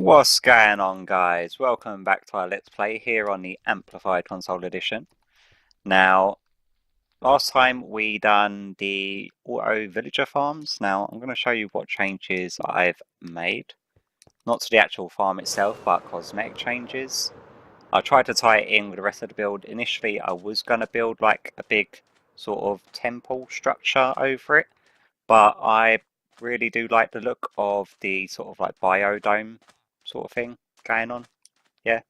What's going on, guys? Welcome back to our Let's Play here on the Amplified Console Edition. Now, last time we done the auto villager farms. Now, I'm going to show you what changes I've made. Not to the actual farm itself, but cosmetic changes. I tried to tie it in with the rest of the build. Initially, I was going to build like a big sort of temple structure over it, but I really do like the look of the sort of like biodome sort of thing going on. Yeah.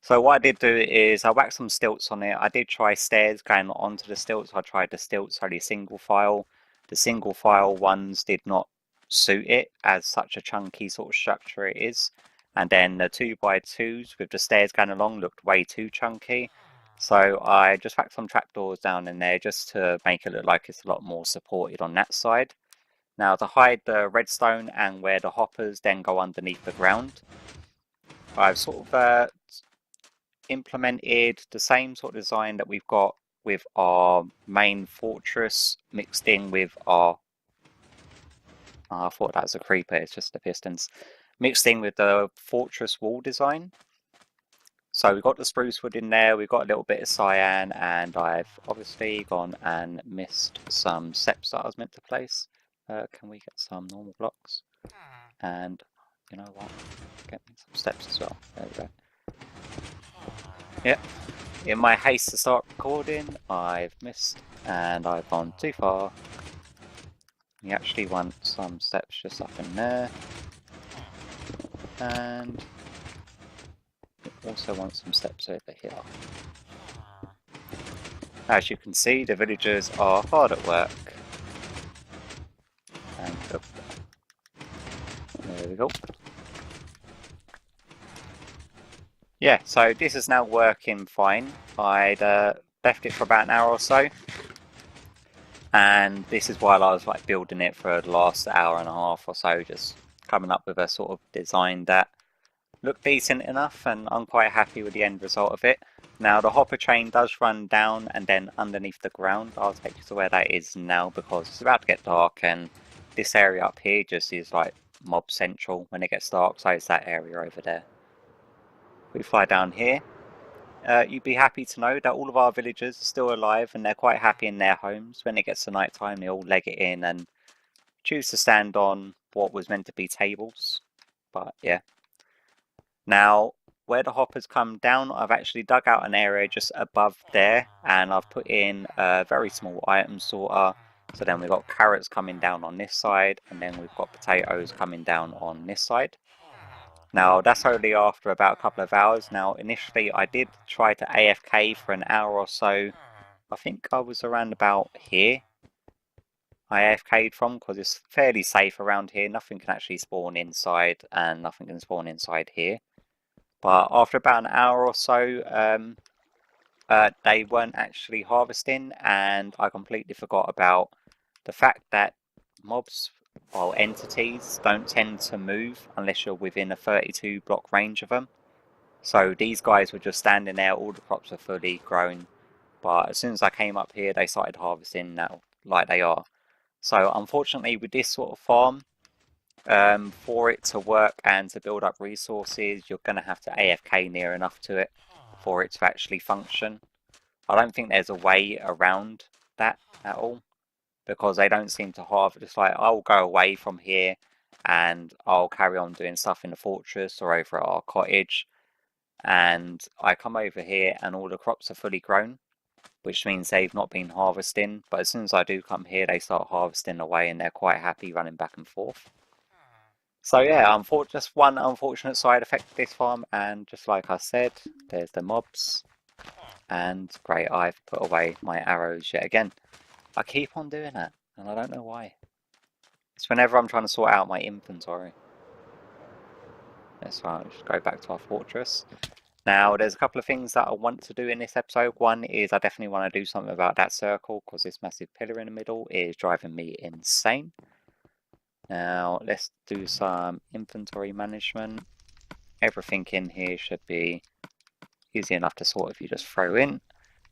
So what I did do is I whacked some stilts on it. I did try stairs going onto the stilts. I tried the stilts only single file. The single file ones did not suit it as such a chunky sort of structure it is. And then the 2x2s with the stairs going along looked way too chunky. So I just whacked some trapdoors down in there just to make it look like it's a lot more supported on that side. Now to hide the redstone and where the hoppers then go underneath the ground, I've sort of implemented the same sort of design that we've got with our main fortress mixed in with our... I thought that was a creeper, it's just the pistons. Mixed in with the fortress wall design. So we've got the spruce wood in there, we've got a little bit of cyan, and I've obviously gone and missed some steps that I was meant to place. Can we get some normal blocks? And you know what? Get me some steps as well. There we go. Yep. In my haste to start recording, I've missed and I've gone too far. We actually want some steps just up in there. And we also want some steps over here. As you can see, the villagers are hard at work. And oh, there we go. Yeah, so this is now working fine. I'd left it for about an hour or so. And this is while I was like building it for the last hour and a half or so, just coming up with a sort of design that looked decent enough, and I'm quite happy with the end result of it. Now the hopper chain does run down and then underneath the ground. I'll take you to where that is now because it's about to get dark, and this area up here just is like mob central when it gets dark, so it's that area over there. We fly down here. You'd be happy to know that all of our villagers are still alive and they're quite happy in their homes. When it gets to night time, they all leg it in and choose to stand on what was meant to be tables. But yeah. Now, where the hoppers come down, I've actually dug out an area just above there and I've put in a very small item sorter. So then we've got carrots coming down on this side and then we've got potatoes coming down on this side. Now that's only after about a couple of hours. Now initially I did try to AFK for an hour or so. I think I was around about here. I AFK'd from because it's fairly safe around here. Nothing can actually spawn inside and nothing can spawn inside here. But after about an hour or so, they weren't actually harvesting, and I completely forgot about the fact that mobs, well, entities don't tend to move unless you're within a 32 block range of them. So these guys were just standing there, all the crops were fully grown, but as soon as I came up here they started harvesting now, like they are. So unfortunately with this sort of farm, for it to work and to build up resources, you're going to have to AFK near enough to it for it to actually function. I don't think there's a way around that at all, because they don't seem to harvest. It's like, I'll go away from here and I'll carry on doing stuff in the fortress or over at our cottage, and I come over here and all the crops are fully grown, which means they've not been harvesting. But as soon as I do come here, they start harvesting away and they're quite happy running back and forth. So yeah, just one unfortunate side effect of this farm, and just like I said, there's the mobs. And great, I've put away my arrows yet again. I keep on doing that, and I don't know why. It's whenever I'm trying to sort out my inventory. That's right, I'll just go back to our fortress. Now, there's a couple of things that I want to do in this episode. One is I definitely want to do something about that circle, because this massive pillar in the middle is driving me insane. Now, let's do some inventory management. Everything in here should be easy enough to sort if you just throw in.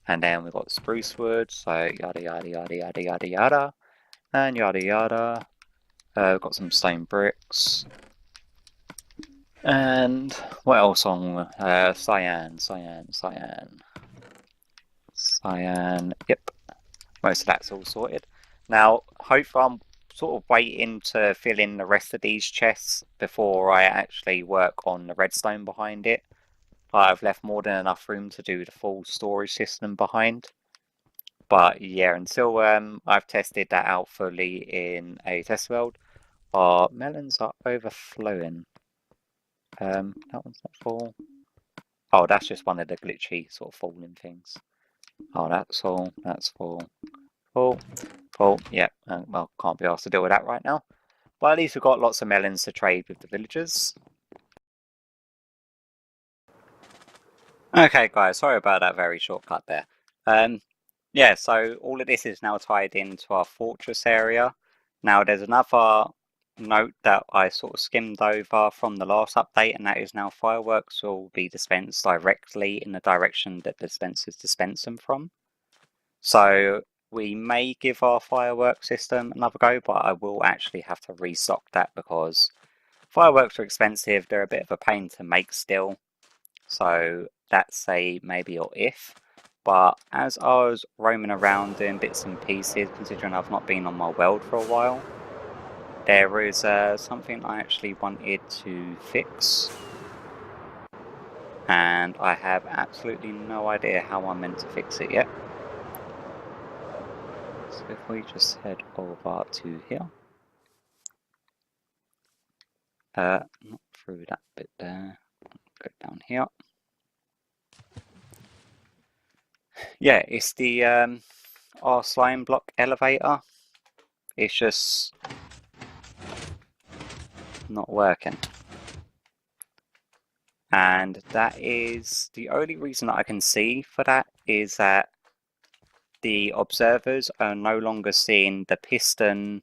And then we've got spruce wood, so yada yada yada yada yada yada. And yada yada. We've got some stone bricks. And what else on cyan? Yep, most of that's all sorted. Now, hopefully I'm sort of waiting to fill in the rest of these chests before I actually work on the redstone behind it. I've left more than enough room to do the full storage system behind. But yeah, until I've tested that out fully in a test world, our melons are overflowing. That one's not full. Oh, that's just one of the glitchy sort of falling things. Oh, that's full. That's full. Full. Full. Yeah. Well, can't be asked to deal with that right now. But at least we've got lots of melons to trade with the villagers. Okay, guys. Sorry about that very shortcut there. Yeah, so all of this is now tied into our fortress area. Now, there's another note that I sort of skimmed over from the last update, and that is now fireworks will be dispensed directly in the direction that the dispensers dispense them from. So we may give our firework system another go, but I will actually have to restock that because fireworks are expensive. They're a bit of a pain to make still. So that's a maybe or if. But as I was roaming around doing bits and pieces, considering I've not been on my world for a while, there is something I actually wanted to fix. And I have absolutely no idea how I'm meant to fix it yet. So if we just head over to here. Not through that bit there. Go down here. Yeah, it's the our slime block elevator. It's just not working. And that is the only reason that I can see for that is that the observers are no longer seeing the piston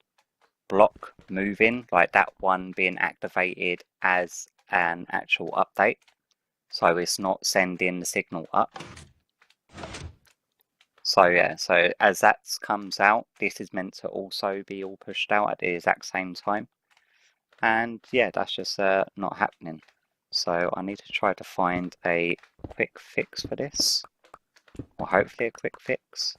block moving, like that one being activated as an actual update. So it's not sending the signal up. So yeah, so as that comes out, this is meant to also be all pushed out at the exact same time. And yeah, that's just not happening. So I need to try to find a quick fix for this. Or hopefully a quick fix.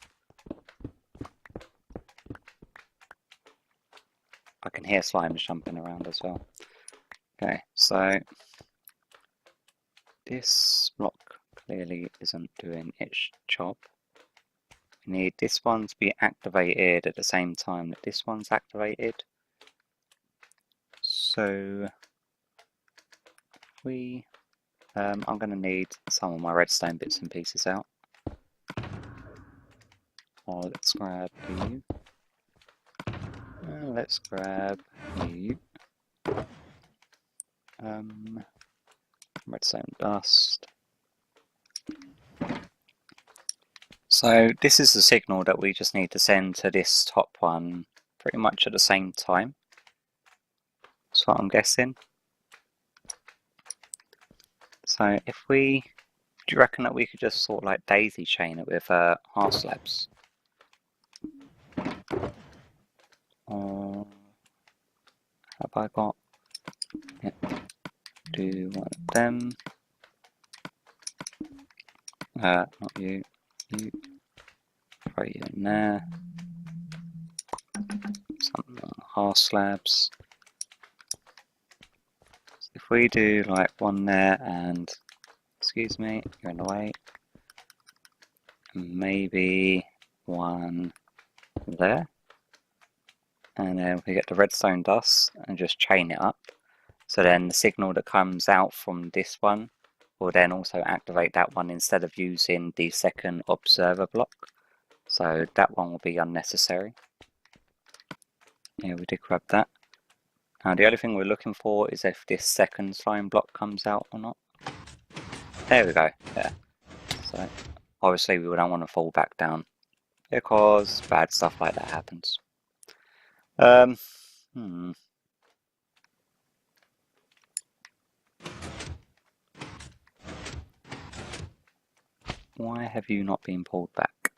I can hear slimes jumping around as well. Okay, so this block clearly isn't doing its job. We need this one to be activated at the same time that this one's activated. So I'm going to need some of my redstone bits and pieces out. Oh, let's grab you. Let's grab you. Redstone dust. So this is the signal that we just need to send to this top one pretty much at the same time. That's what I'm guessing. So if do you reckon that we could just sort of like daisy chain it with half slabs? Or have I got? Yep. Do one of them. Not you. You. Throw you in there. Something on half slabs. So if we do like one there and, excuse me, you're in the way. Maybe one there. And then we get the redstone dust and just chain it up. So then the signal that comes out from this one will then also activate that one instead of using the second observer block. So that one will be unnecessary. Yeah, we did grab that. Now the only thing we're looking for is if this second slime block comes out or not. There we go, yeah. So obviously we don't want to fall back down because bad stuff like that happens. Why have you not been pulled back?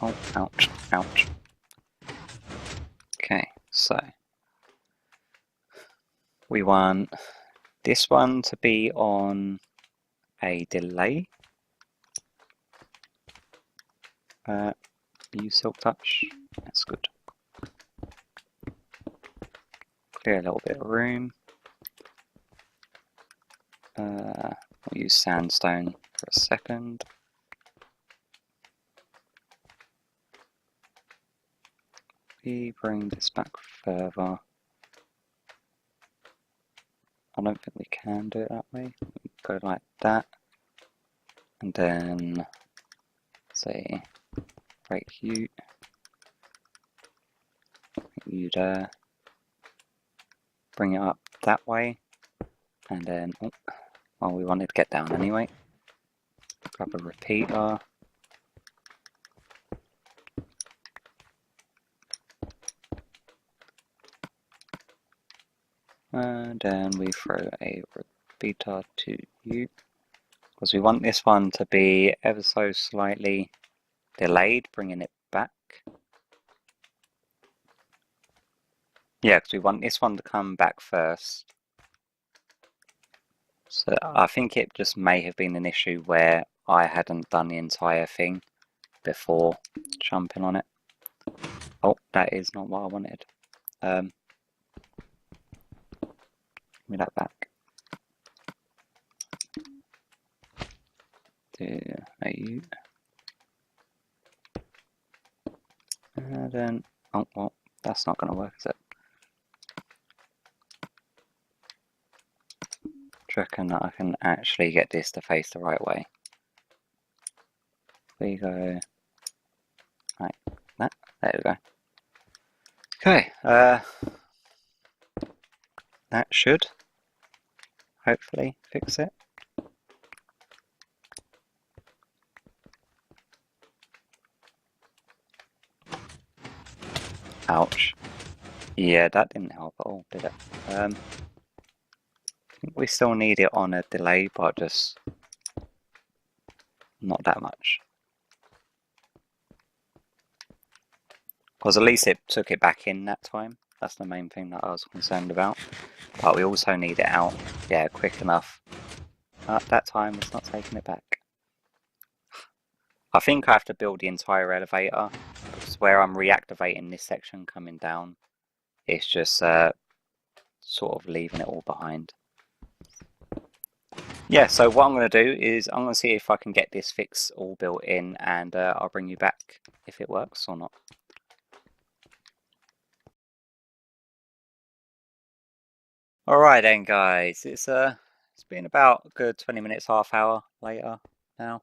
Oh, ouch, ouch. We want this one to be on a delay. Use silk touch. That's good. Clear a little bit of room. We'll use sandstone for a second. We bring this back further. I don't think we can do it that way. We go like that. And then say right you there. Bring it up that way. And then well, we wanted to get down anyway. Grab a repeater. And then we throw a repeater to you. Because we want this one to be ever so slightly delayed, bringing it back. Yeah, because we want this one to come back first. So I think it just may have been an issue where I hadn't done the entire thing before jumping on it. Oh, that is not what I wanted. Give me that back. Do a and then oh well, that's not going to work, is it? Do you reckon that I can actually get this to face the right way? We go like that. There we go. Okay, that should hopefully fix it. Ouch. Yeah, that didn't help at all, did it? I think we still need it on a delay, but just not that much. Because at least it took it back in that time. That's the main thing that I was concerned about. But we also need it out, yeah, quick enough. At that time, it's not taking it back. I think I have to build the entire elevator, because where I'm reactivating this section coming down, it's just sort of leaving it all behind. Yeah, so what I'm going to do is I'm going to see if I can get this fix all built in, and I'll bring you back if it works or not. Alright then guys, it's been about a good 20 minutes, half hour later now.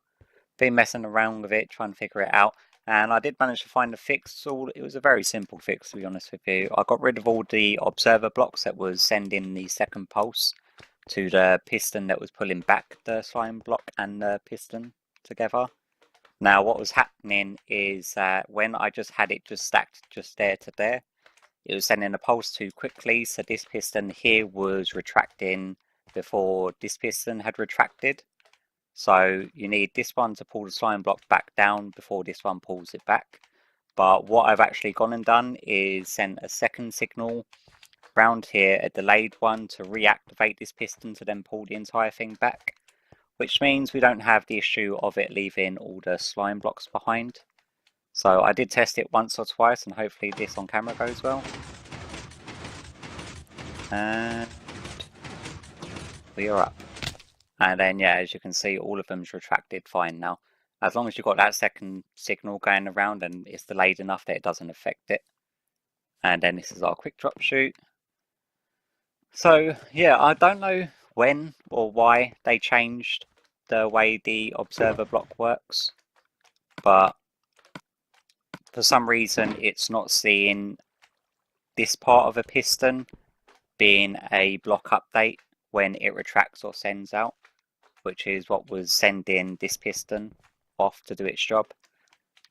Been messing around with it, trying to figure it out, and I did manage to find a fix. It was a very simple fix, to be honest with you. I got rid of all the observer blocks that was sending the second pulse to the piston that was pulling back the slime block and the piston together. Now what was happening is that when I just had it just stacked just there to there, it was sending a pulse too quickly, so this piston here was retracting before this piston had retracted. So you need this one to pull the slime block back down before this one pulls it back. But what I've actually gone and done is sent a second signal round here, a delayed one, to reactivate this piston to then pull the entire thing back, which means we don't have the issue of it leaving all the slime blocks behind. So I did test it once or twice, and hopefully this on camera goes well. And we are up. And then yeah, as you can see, all of them's retracted fine now. As long as you've got that second signal going around and it's delayed enough that it doesn't affect it. And then this is our quick drop chute. So yeah, I don't know when or why they changed the way the observer block works, but for some reason it's not seeing this part of a piston being a block update when it retracts or sends out, which is what was sending this piston off to do its job.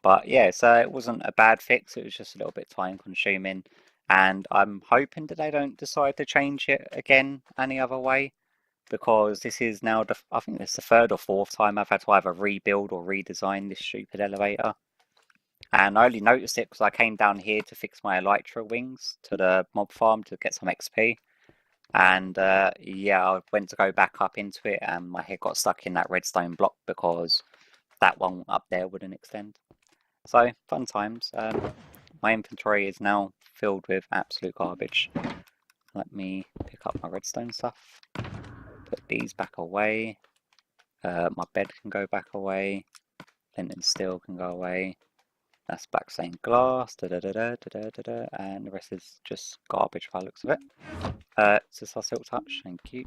But yeah, so it wasn't a bad fix, it was just a little bit time consuming, and I'm hoping that they don't decide to change it again any other way, because this is now I think it's the third or fourth time I've had to either rebuild or redesign this stupid elevator. And I only noticed it because I came down here to fix my elytra wings to the mob farm to get some XP. And yeah, I went to go back up into it and my head got stuck in that redstone block because that one up there wouldn't extend. So, fun times. My inventory is now filled with absolute garbage. Let me pick up my redstone stuff. Put these back away. My bed can go back away. Flint and steel can go away. That's black stained glass. And the rest is just garbage by the looks of it. Is this our silk touch? Thank you.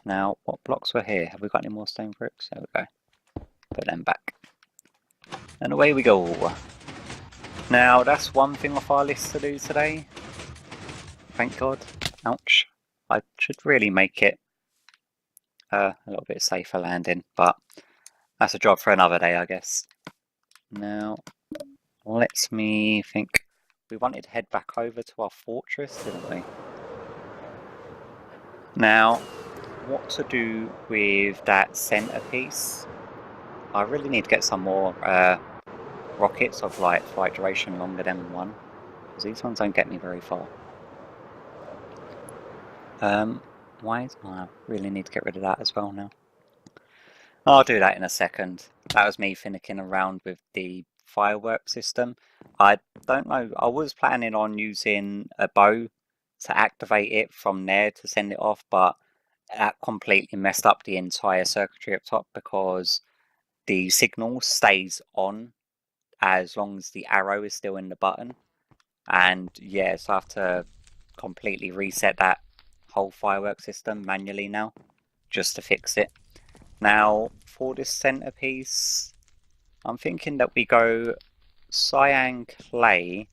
Now, what blocks were here? Have we got any more stone bricks? There we go. Put them back. And away we go. Now, that's one thing off our list to do today. Thank God. Ouch. I should really make it a little bit safer landing, but that's a job for another day, I guess. Now, let me think. We wanted to head back over to our fortress, didn't we? Now, what to do with that centerpiece? I really need to get some more rockets of like flight duration longer than one, because these ones don't get me very far. I really need to get rid of that as well now. I'll do that in a second. That was me finicking around with the firework system. I don't know, I was planning on using a bow to activate it from there to send it off, but that completely messed up the entire circuitry up top because the signal stays on as long as the arrow is still in the button. And yeah, so I have to completely reset that whole firework system manually now just to fix it. Now for this centerpiece, I'm thinking that we go cyan clay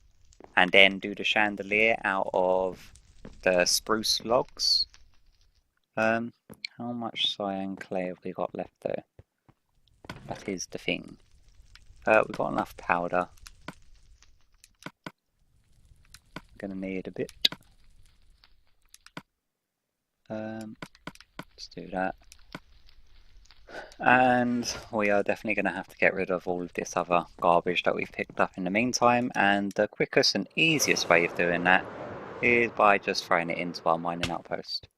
and then do the chandelier out of the spruce logs. How much cyan clay have we got left though? That is the thing. We've got enough powder. Gonna need a bit. Let's do that. And we are definitely going to have to get rid of all of this other garbage that we've picked up in the meantime, and the quickest and easiest way of doing that is by just throwing it into our mining outpost.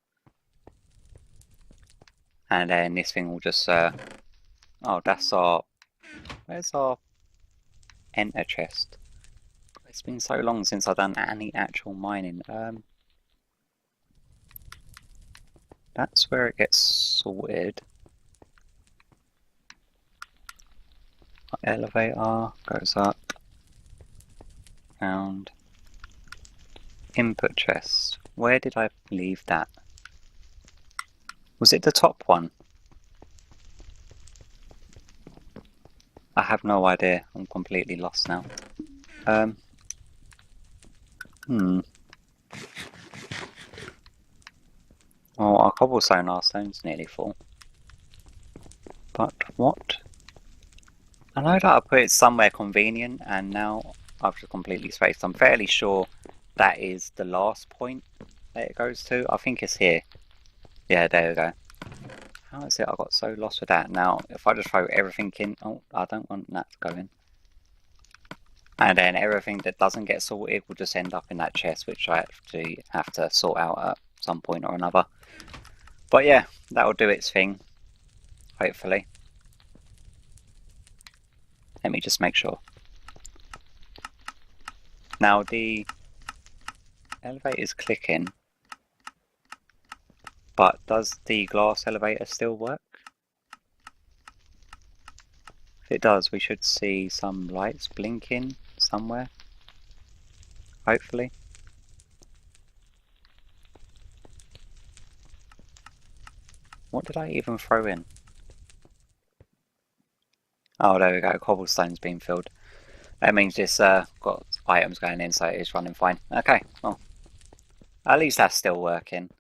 And then this thing will just oh, that's our... where's our enter chest? It's been so long since I've done any actual mining. That's where it gets sorted. Elevator goes up, round, input chest. Where did I leave that? Was it the top one? I have no idea. I'm completely lost now. Well, our cobblestone stone's nearly full. But what? I know that I put it somewhere convenient, and now I've just completely spaced. I'm fairly sure that is the last point that it goes to. I think it's here. Yeah, there we go. How is it I got so lost with that? Now, if I just throw everything in... oh, I don't want that to go in. And then everything that doesn't get sorted will just end up in that chest, which I actually have to sort out at some point or another. But yeah, that'll do its thing. Hopefully. Let me just make sure. Now the elevator is clicking, but does the glass elevator still work? If it does, we should see some lights blinking somewhere. Hopefully. What did I even throw in? Oh, there we go. Cobblestone's been filled. That means this got items going in, so it's running fine. Okay, well, at least that's still working.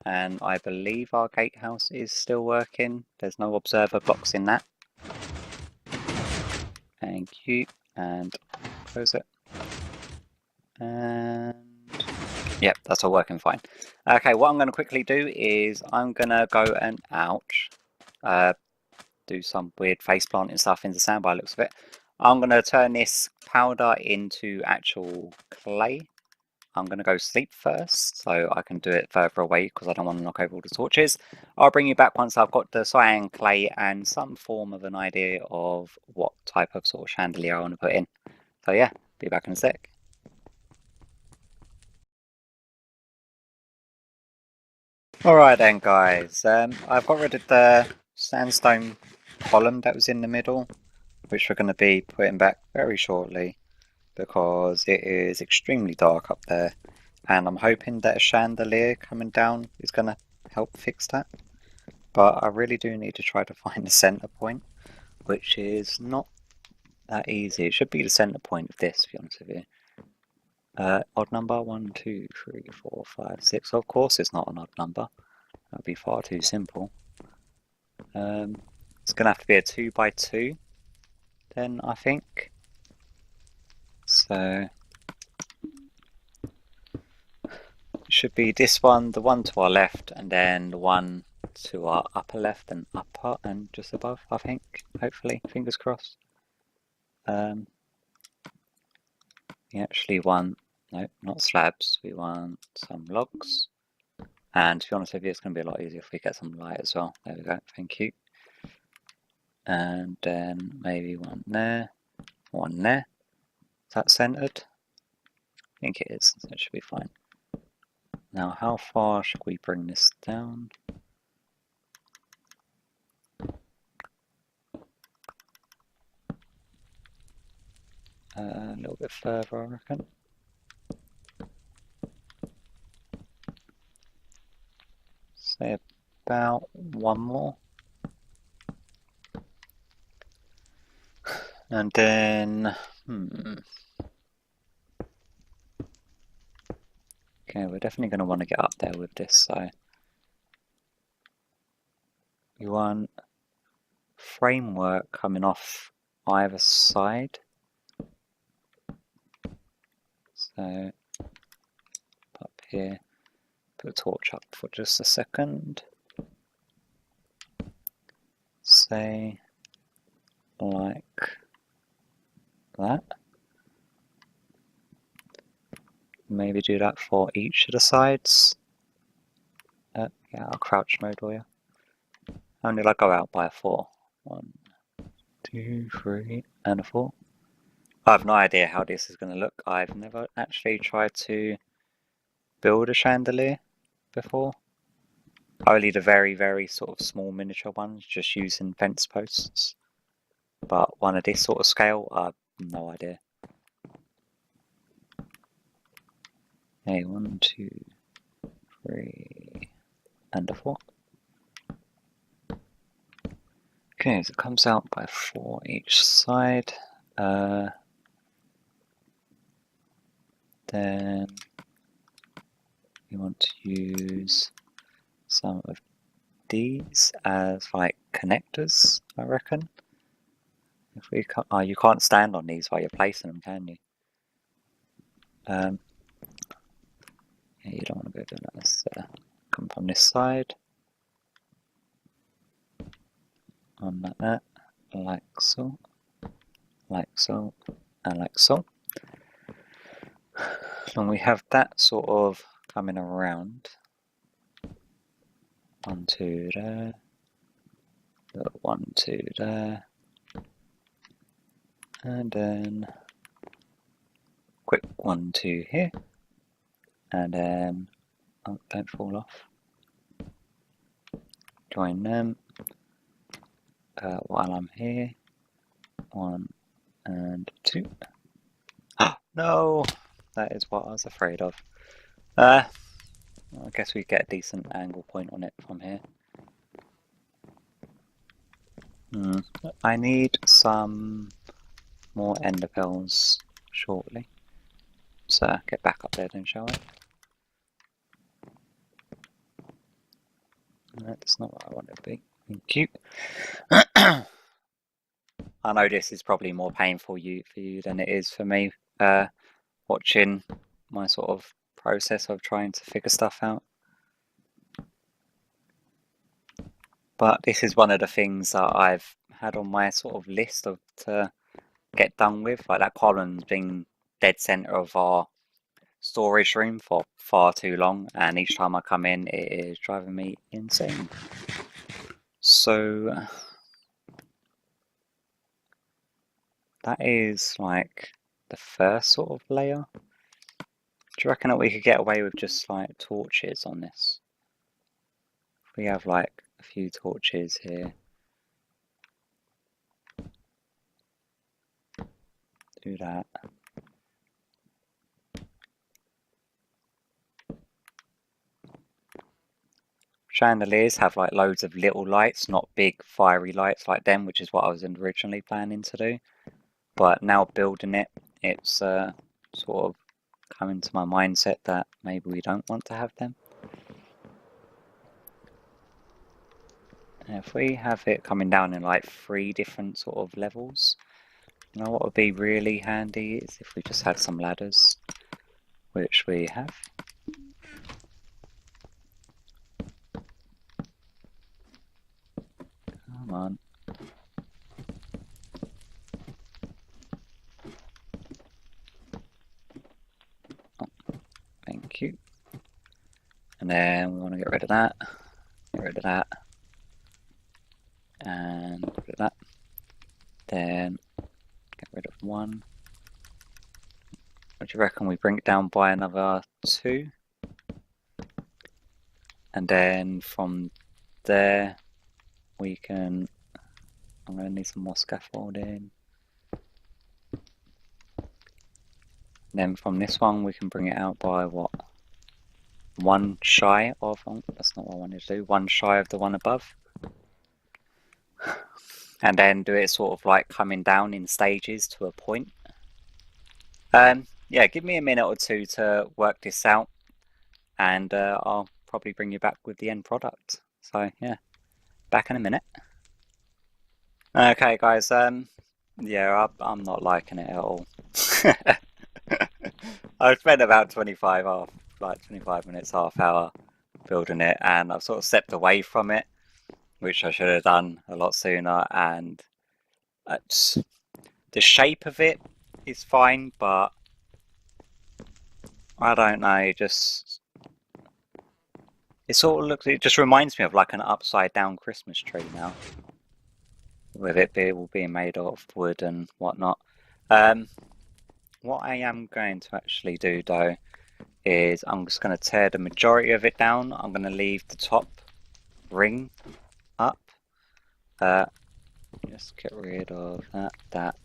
And I believe our gatehouse is still working. There's no observer blocks in that. Thank you. And close it. And yep, that's all working fine. Okay, what I'm going to quickly do is I'm going to go and ouch. Do some weird face planting stuff in the sand by the looks of it. I'm going to turn this powder into actual clay. I'm going to go sleep first so I can do it further away because I don't want to knock over all the torches. I'll bring you back once I've got the cyan clay and some form of an idea of what type of sort of chandelier I want to put in. So yeah, be back in a sec. Alright then guys, I've got rid of the sandstone column that was in the middle, which we're going to be putting back very shortly because it is extremely dark up there, and I'm hoping that a chandelier coming down is going to help fix that. But I really do need to try to find the center point, which is not that easy. It should be the center point of this, to be honest with you. Odd number 1, 2, 3, 4, 5, 6. Of course it's not an odd number. That would be far too simple. It's going to have to be a 2 by 2 then, I think. So it should be this one, the one to our left, and then the one to our upper left and upper and just above, I think. Hopefully, fingers crossed. We actually want, no, not slabs, we want some logs. And to be honest with you, it's going to be a lot easier if we get some light as well. There we go, thank you. And then maybe one there, one there. Is that centered? I think it is, so it should be fine. Now, how far should we bring this down? A little bit further, I reckon. Say about one more. And then, okay, we're definitely going to want to get up there with this, so we want framework coming off either side. So, up here, put a torch up for just a second. Say, like that. Maybe do that for each of the sides. Yeah, I'll crouch mode for you. How many did I go out by? 4. 1, 2, 3, and a 4. I have no idea how this is going to look. I've never actually tried to build a chandelier before. Only the very, very sort of small miniature ones, just using fence posts. But one of this sort of scale, I have no idea. Okay, 1, 2, 3, and a 4. Okay, so it comes out by 4 each side. Then we want to use some of these as like connectors, I reckon. If we can't, oh, you can't stand on these while you're placing them, can you? Yeah, you don't want to be doing that. Let's come from this side, on like that, like so, and like so. And we have that sort of coming around. 1, 2 there, 1, 2 there, and then quick 1, 2 here, and then oh, don't fall off. Join them while I'm here. 1 and 2. No, that is what I was afraid of. I guess we get a decent angle point on it from here. I need some more ender pearls shortly. So get back up there then, shall we? That's not what I want it to be. Thank you. I know this is probably more painful for you than it is for me, watching my sort of process of trying to figure stuff out. But this is one of the things that I've had on my sort of list to get done with, like that column's being dead center of our storage room for far too long, and each time I come in it is driving me insane. So that is like the first sort of layer. Do you reckon that we could get away with just like torches on this? If we have like a few torches here. Do that. Chandeliers have like loads of little lights, not big fiery lights like them, which is what I was originally planning to do. But now building it, it's sort of coming to my mindset that maybe we don't want to have them. And if we have it coming down in like 3 different sort of levels, you know what would be really handy is if we just had some ladders, which we have. Come on. Oh, thank you. And then we want to get rid of that. Get rid of that. And get rid of that. Then get rid of 1. What do you reckon we bring it down by another 2? And then from there we can, I'm going to need some more scaffolding. Then from this one we can bring it out by what? 1 shy of, oh, that's not what I wanted to do, 1 shy of the one above. And then do it sort of like coming down in stages to a point. Yeah, give me a minute or 2 to work this out, and I'll probably bring you back with the end product. So yeah, back in a minute. Okay guys, yeah, I'm not liking it at all. I've spent about 25 minutes, half hour building it, and I've sort of stepped away from it, which I should have done a lot sooner. And the shape of it is fine, but I don't know, it sort of looks, it just reminds me of like an upside down Christmas tree now, with it all being made of wood and whatnot. What I am going to actually do though is I'm just going to tear the majority of it down. I'm going to leave the top ring up. Just get rid of that,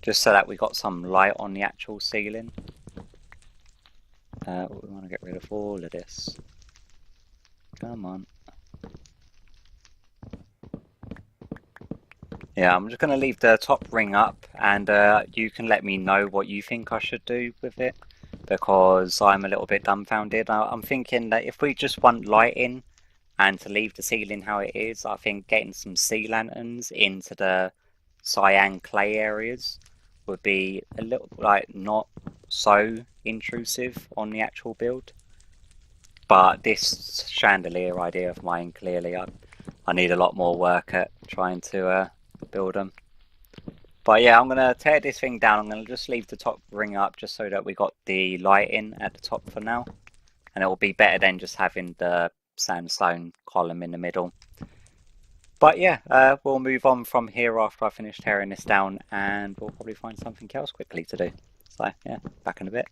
just so that we got some light on the actual ceiling. We want to get rid of all of this. Come on. Yeah, I'm just going to leave the top ring up, and you can let me know what you think I should do with it, because I'm a little bit dumbfounded. I'm thinking that if we just want lighting and to leave the ceiling how it is, I think getting some sea lanterns into the cyan clay areas would be a little like not so intrusive on the actual build. But this chandelier idea of mine, clearly I need a lot more work at trying to build them. But yeah, I'm going to tear this thing down. I'm going to just leave the top ring up just so that we got the lighting at the top for now. And it will be better than just having the sandstone column in the middle. But yeah, we'll move on from here after I finish tearing this down, and we'll probably find something else quickly to do. So yeah, back in a bit.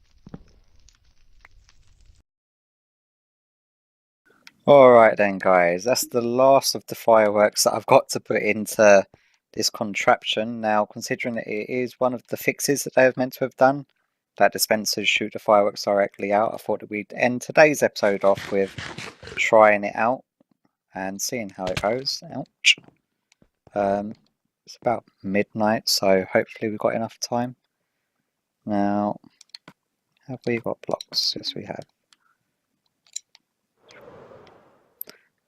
Alright then guys, that's the last of the fireworks that I've got to put into this contraption. Now, considering that it is one of the fixes that they have meant to have done, that dispensers shoot the fireworks directly out, I thought that we'd end today's episode off with trying it out and seeing how it goes. Ouch. It's about midnight, so hopefully we've got enough time. Now, have we got blocks? Yes, we have.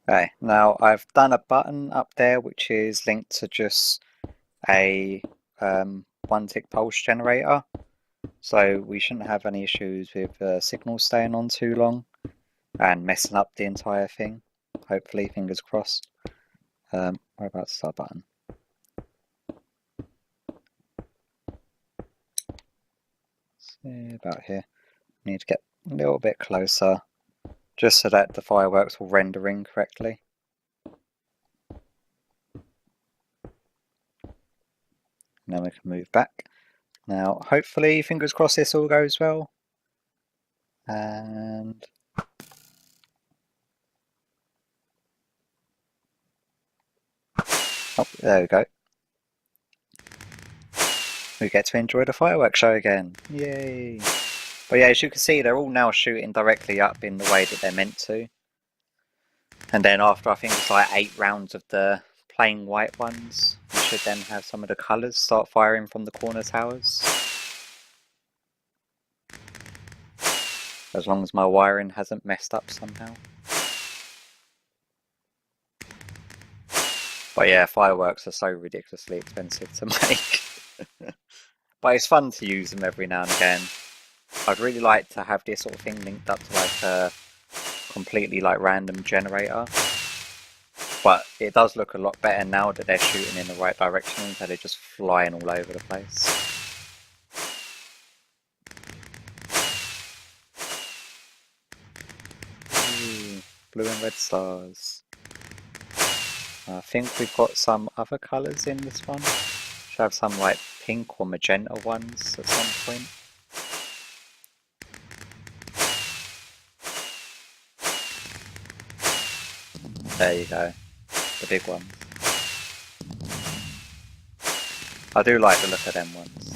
Okay, now I've done a button up there which is linked to just a 1-tick pulse generator, so we shouldn't have any issues with signals staying on too long and messing up the entire thing. Hopefully, fingers crossed. We're about to start button. See about here. Need to get a little bit closer, just so that the fireworks will render in correctly. Now we can move back. Now, hopefully, fingers crossed, this all goes well. And oh, there we go. We get to enjoy the fireworks show again. Yay! But yeah, as you can see, they're all now shooting directly up in the way that they're meant to. And then after, I think it's like 8 rounds of the plain white ones, we should then have some of the colours start firing from the corner towers. As long as my wiring hasn't messed up somehow. But yeah, fireworks are so ridiculously expensive to make. But it's fun to use them every now and again. I'd really like to have this sort of thing linked up to like a completely like random generator. But it does look a lot better now that they're shooting in the right direction instead of just flying all over the place. Ooh, blue and red stars. I think we've got some other colours in this one. Should have some like pink or magenta ones at some point. There you go, the big ones. I do like the look of them ones.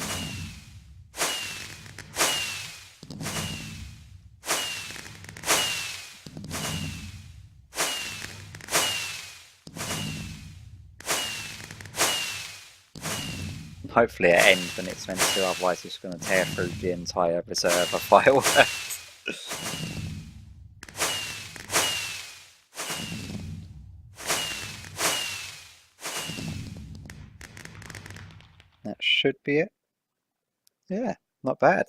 Hopefully it ends when it's meant to, otherwise it's going to tear through the entire reserve of fireworks. That should be it. Yeah, not bad.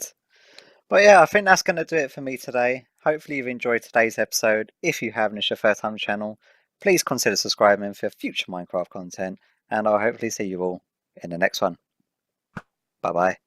But yeah, I think that's going to do it for me today. Hopefully you've enjoyed today's episode. If you haven't, it's your first time on the channel, please consider subscribing for future Minecraft content, and I'll hopefully see you all in the next one. Bye bye.